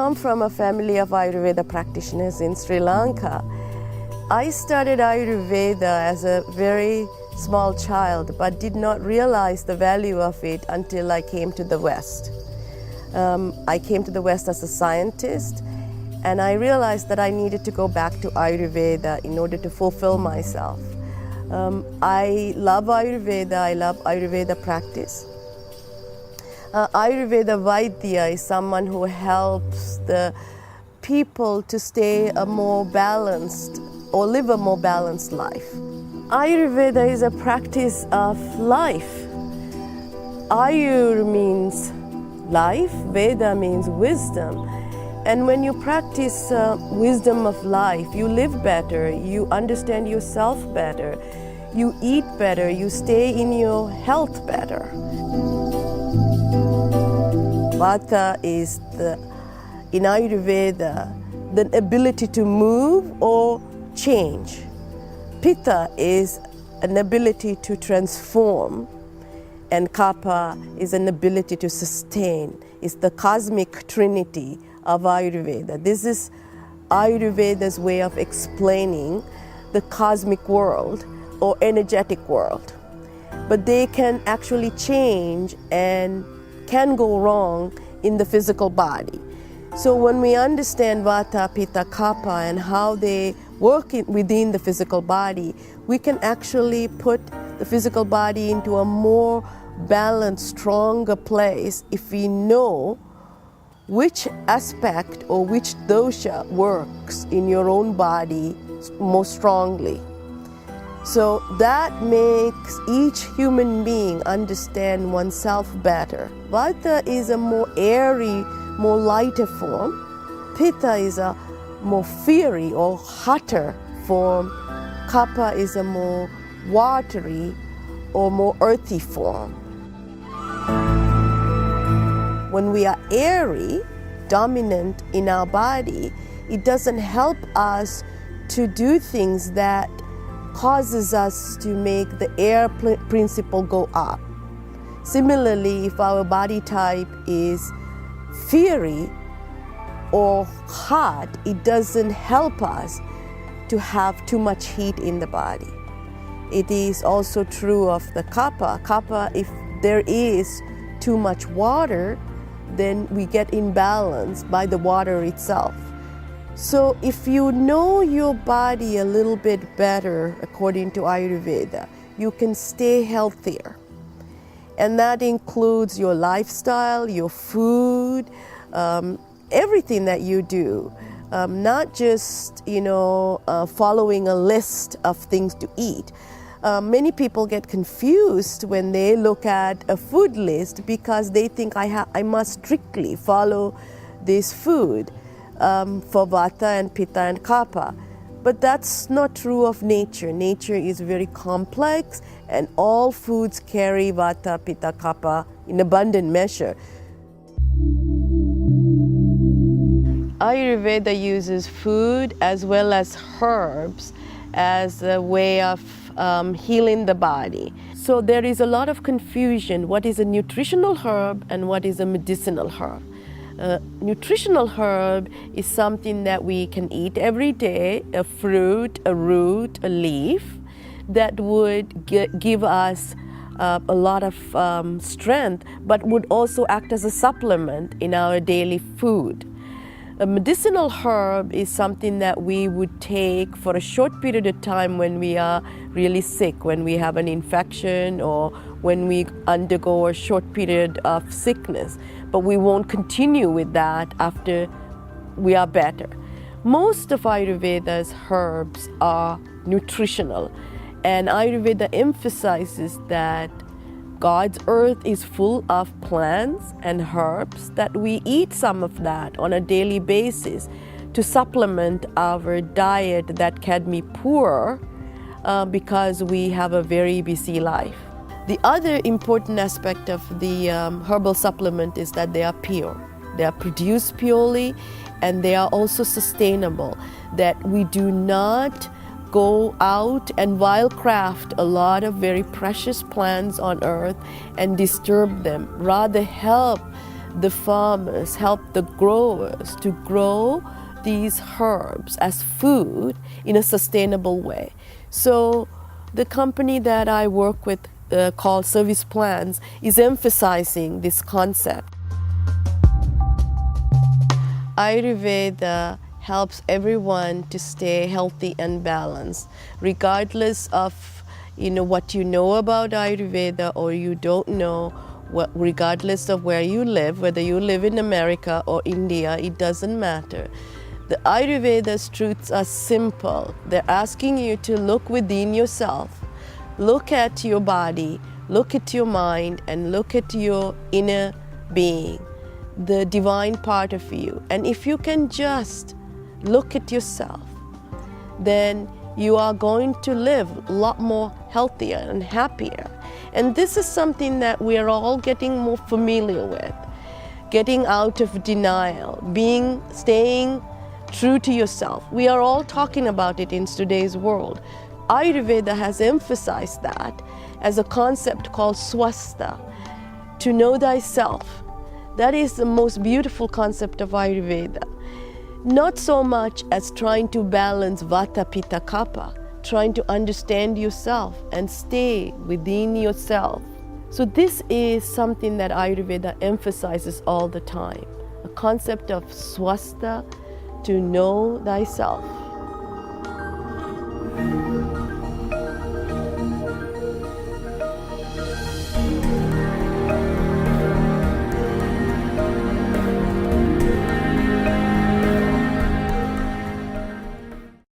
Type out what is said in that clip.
come from a family of Ayurveda practitioners in Sri Lanka. I started Ayurveda as a very small child, but did not realize the value of it until I came to the West. I came to the West as a scientist, and I realized that I needed to go back to Ayurveda in order to fulfill myself. I love Ayurveda, I love Ayurveda practice. Ayurveda Vaidya is someone who helps the people to stay a more balanced or live a more balanced life. Ayurveda is a practice of life. Ayur means life, Veda means wisdom. And when you practice wisdom of life, you live better, you understand yourself better, you eat better, you stay in your health better. Vata is in Ayurveda, the ability to move or change. Pitta is an ability to transform, and Kapha is an ability to sustain. It's the cosmic trinity of Ayurveda. This is Ayurveda's way of explaining the cosmic world or energetic world. But they can actually change and can go wrong in the physical body. So when we understand Vata, Pitta, Kapha and how they work within the physical body, we can actually put the physical body into a more balanced, stronger place if we know which aspect or which dosha works in your own body more strongly. So that makes each human being understand oneself better. Vata is a more airy, more lighter form. Pitta is a more fiery or hotter form. Kapha is a more watery or more earthy form. When we are airy, dominant in our body, it doesn't help us to do things that causes us to make the air principle go up. Similarly, if our body type is fiery or hot, it doesn't help us to have too much heat in the body. It is also true of the Kapha. Kapha, if there is too much water, then we get imbalanced by the water itself. So if you know your body a little bit better according to Ayurveda, you can stay healthier. And that includes your lifestyle, your food, everything that you do. Not just, following a list of things to eat. Many people get confused when they look at a food list because they think I must strictly follow this food for Vata and Pitta and Kapha. But that's not true of nature. Nature is very complex and all foods carry Vata, Pitta, Kapha in abundant measure. Ayurveda uses food as well as herbs as a way of healing the body. So there is a lot of confusion. What is a nutritional herb and what is a medicinal herb? Nutritional herb is something that we can eat every day, a fruit, a root, a leaf, that would give us a lot of strength, but would also act as a supplement in our daily food. A medicinal herb is something that we would take for a short period of time when we are really sick, when we have an infection or when we undergo a short period of sickness. But we won't continue with that after we are better. Most of Ayurveda's herbs are nutritional, and Ayurveda emphasizes that God's earth is full of plants and herbs, that we eat some of that on a daily basis to supplement our diet that can be poor because we have a very busy life. The other important aspect of the herbal supplement is that they are pure. They are produced purely and they are also sustainable, that we do not go out and wildcraft a lot of very precious plants on earth and disturb them. Rather help the farmers, help the growers to grow these herbs as food in a sustainable way. So the company that I work with called Service Plans is emphasizing this concept. Aryurveda helps everyone to stay healthy and balanced, regardless of what you know about Aryurveda or you don't know. Regardless of where you live, whether you live in America or India, it doesn't matter. The Aryurveda's truths are simple. They're asking you to look within yourself, look at your body, look at your mind, and look at your inner being, the divine part of you. And if you can just look at yourself, then you are going to live a lot more healthier and happier. And this is something that we are all getting more familiar with, getting out of denial, staying true to yourself. We are all talking about it in today's world. Aryurveda has emphasized that as a concept called swastha, to know thyself. That is the most beautiful concept of Aryurveda. Not so much as trying to balance vata, pitta, kapha, trying to understand yourself and stay within yourself. So this is something that Aryurveda emphasizes all the time, a concept of swastha, to know thyself.